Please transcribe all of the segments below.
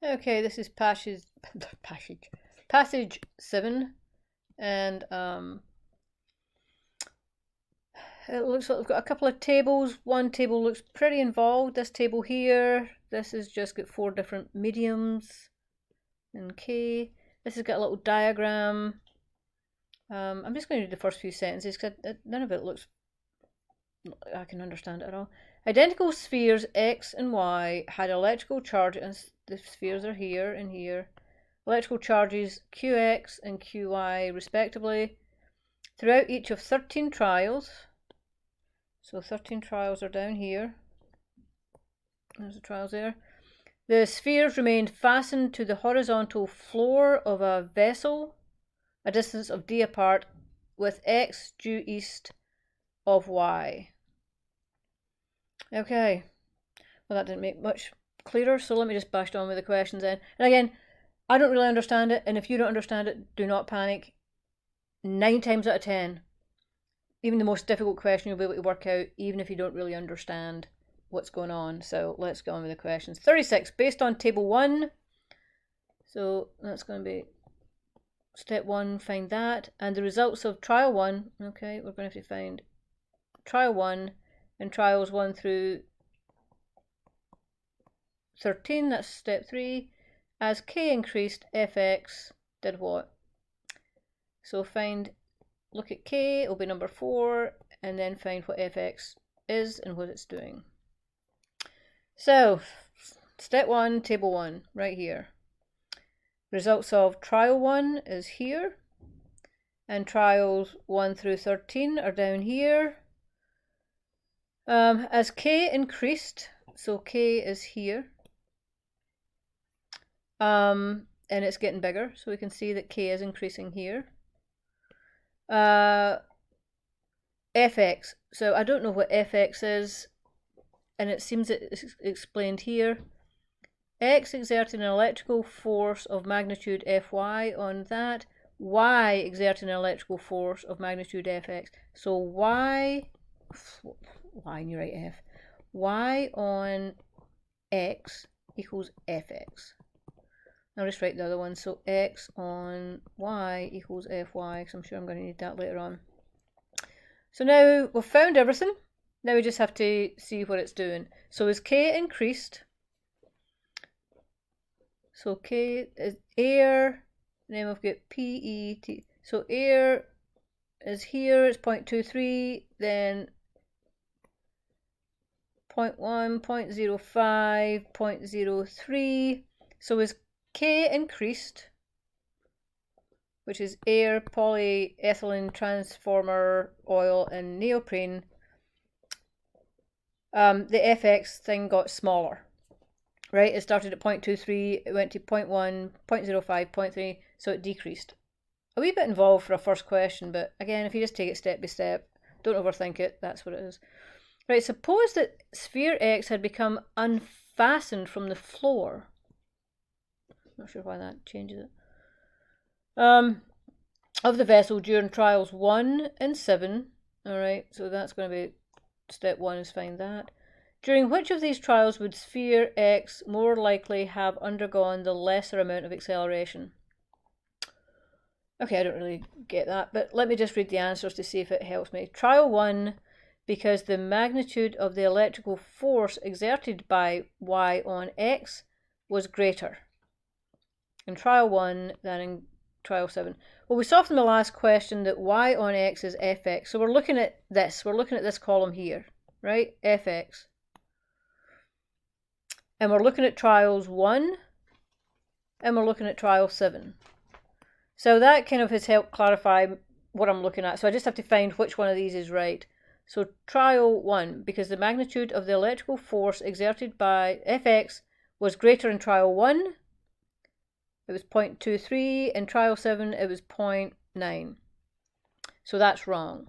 Okay, this is passage 7, and it looks like we've got a couple of tables. One table looks pretty involved. This table here, this has just got 4 different mediums in K. This has got a little diagram. I'm just going to read the first few sentences because none of it looks I can understand it at all. Identical spheres X and Y had electrical charge, and the spheres are here and here. Electrical charges Qx and Qy respectively throughout each of 13 trials. So 13 trials are down here. There's the trials there. The spheres remained fastened to the horizontal floor of a vessel, a distance of d apart, with x due east of y. Okay, well that didn't make much clearer, so let me just bash on with the questions then. And again, I don't really understand it, and if you don't understand it, do not panic. 9 times out of 10, even the most difficult question you'll be able to work out, even if you don't really understand what's going on. So let's go on with the questions. 36, based on table 1. So that's going to be step 1, find that. And the results of trial 1. Okay, we're going to have to find trial 1 and trials 1 through 13. That's step 3. As k increased, fx did what? So look at k, it'll be number 4, and then find what fx is and what it's doing. So, step 1, table 1, right here. Results of trial 1 is here, and trials 1 through 13 are down here. As k increased, so k is here, and it's getting bigger, so we can see that k is increasing here. Fx, so I don't know what fx is, and it seems it's explained here. X exerting an electrical force of magnitude Fy on that, Y exerting an electrical force of magnitude Fx. So Y and you write F. Y on X equals Fx. I'll just write the other one. So X on Y equals Fy, because I'm sure I'm going to need that later on. So now we've found everything. Now we just have to see what it's doing. So as K increased, so K is air, and then we've got PET. So air is here, it's 0.23, then 0.1, 0.05, 0.03. So as K increased, which is air, polyethylene, transformer, oil, and neoprene, the FX thing got smaller. Right, it started at 0.23, it went to 0.1, 0.05, 0.3, so it decreased. A wee bit involved for a first question, but again, if you just take it step by step, don't overthink it, that's what it is. Right, suppose that sphere X had become unfastened from the floor. Not sure why that changes it. Of the vessel during trials 1 and 7. Alright, so that's going to be step 1 is find that. During which of these trials would sphere X more likely have undergone the lesser amount of acceleration? Okay, I don't really get that, but let me just read the answers to see if it helps me. Trial 1, because the magnitude of the electrical force exerted by Y on X was greater in trial 1 than in trial 7. Well, we saw from the last question that Y on X is Fx, so we're looking at this. We're looking at this column here, right? Fx. And we're looking at trials 1, and we're looking at trial 7. So that kind of has helped clarify what I'm looking at. So I just have to find which one of these is right. So trial 1, because the magnitude of the electrical force exerted by Fx was greater in trial 1, it was 0.23. In trial 7, it was 0.9. So that's wrong.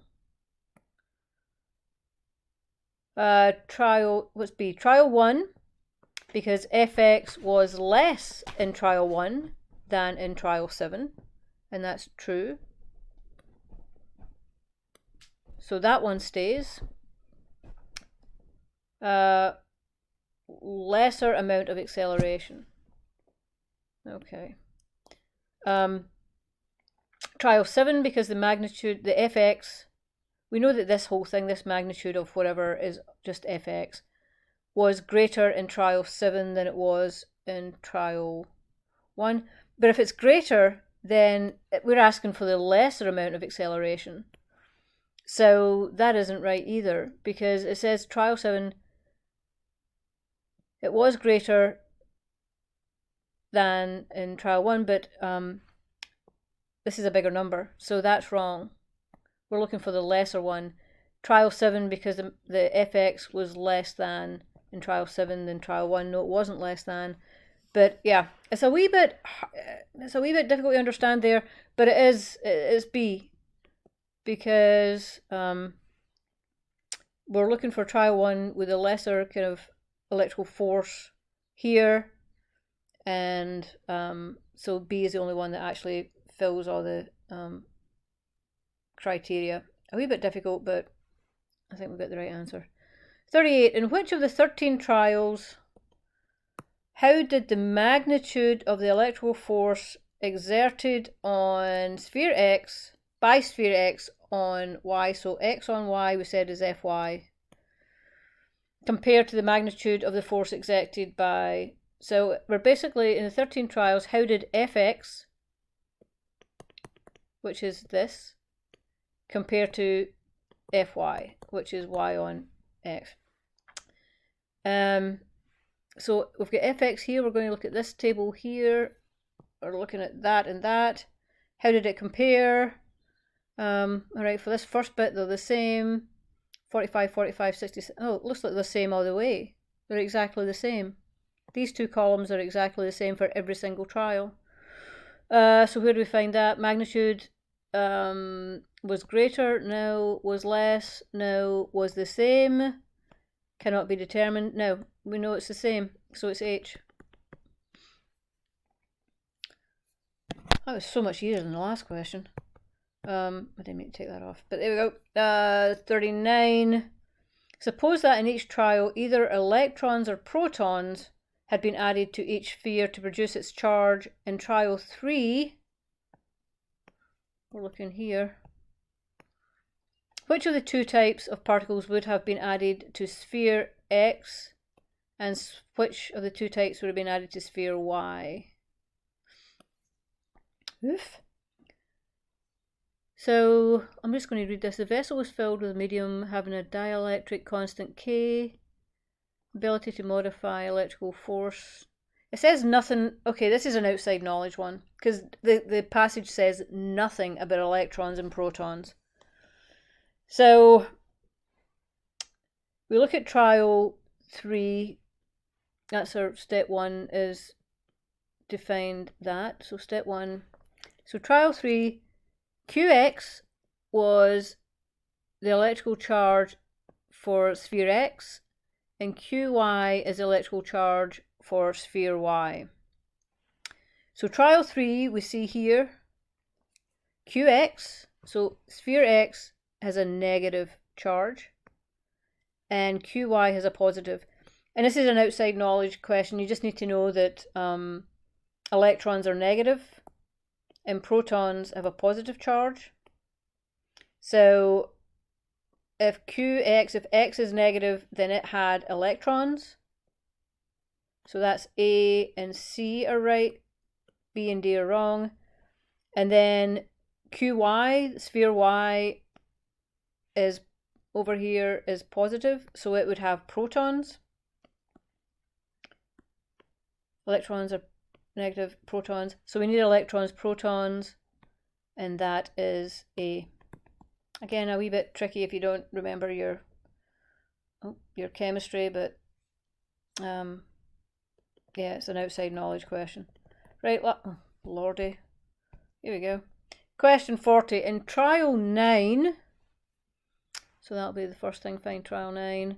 What's B? Trial 1, because Fx was less in trial 1 than in trial 7, and that's true. So that one stays. Lesser amount of acceleration. Okay. Trial 7, because the magnitude, the fx, we know that this whole thing, this magnitude of whatever is just fx, was greater in trial 7 than it was in trial 1. But if it's greater, then we're asking for the lesser amount of acceleration. So that isn't right either, because it says trial 7, it was greater than in trial 1, but this is a bigger number, so that's wrong. We're looking for the lesser one. Trial 7, because the fx was less than in trial 7 than trial 1. No, it wasn't less than. But yeah, it's a wee bit difficult to understand there, but it's B, because we're looking for trial 1 with a lesser kind of electrical force here, and so B is the only one that actually fills all the criteria. A wee bit difficult, but I think we've got the right answer. 38. In which of the 13 trials, how did the magnitude of the electrical force exerted on sphere X, by sphere X on Y, so X on Y we said is Fy, compared to the magnitude of the force exerted by, so we're basically in the 13 trials, how did Fx, which is this, compare to Fy, which is Y on X. So we've got Fx here, we're going to look at this table here, we're looking at that and that. How did it compare? Alright, for this first bit, they're the same. 45, 45, 60. Oh, it looks like they're the same all the way. They're exactly the same. These two columns are exactly the same for every single trial. So where do we find that? Magnitude was greater, no. Was less, no. Was the same, cannot be determined, no. We know it's the same, so it's H. That was so much easier than the last question. I didn't mean to take that off, but there we go. 39. Suppose that in each trial either electrons or protons had been added to each sphere to produce its charge. In trial 3, we're looking here, which of the two types of particles would have been added to sphere X, and which of the two types would have been added to sphere Y? Oof. So I'm just going to read this. The vessel was filled with a medium having a dielectric constant K, ability to modify electrical force. It says nothing. Okay, this is an outside knowledge one, because the passage says nothing about electrons and protons. So we look at trial 3. That's our step 1 is defined that. So step 1. So trial 3, Qx was the electrical charge for sphere X, and Qy is the electrical charge for sphere Y. So trial 3, we see here Qx, so sphere X has a negative charge and Qy has a positive. And this is an outside knowledge question. You just need to know that electrons are negative and protons have a positive charge. So if X is negative, then it had electrons. So that's A and C are right, B and D are wrong. And then Qy, sphere Y, is over here is positive, so it would have protons. Electrons are negative, protons. So we need electrons, protons, and that is A. Again, a wee bit tricky if you don't remember your chemistry, but yeah, it's an outside knowledge question. Right, oh, lordy. Here we go. Question 40. In trial 9, so that'll be the first thing, find trial 9.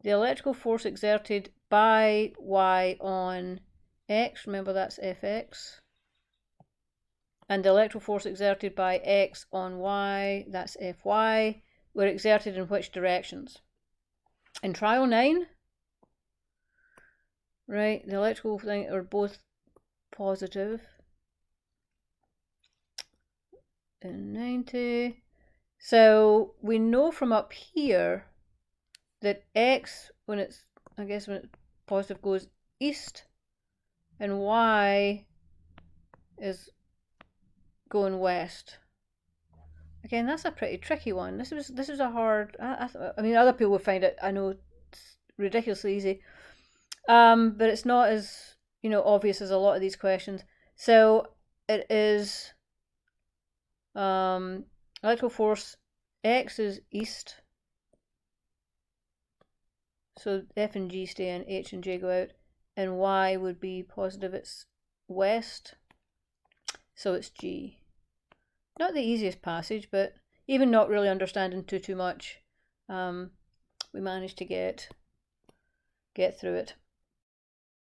The electrical force exerted by Y on X, remember that's Fx. And the electrical force exerted by X on Y, that's Fy, were exerted in which directions? In trial 9, right, the electrical thing are both positive. And 90. So we know from up here that X, when it's, I guess when it's positive, goes east, and Y is going west. Again, that's a pretty tricky one. This was a hard. I mean, other people would find it, I know, it's ridiculously easy, but it's not as obvious as a lot of these questions. So it is electrical force. X is east, so F and G stay in, H and J go out, and Y would be positive. It's west, so it's G. Not the easiest passage, but even not really understanding too much, we managed to get through it.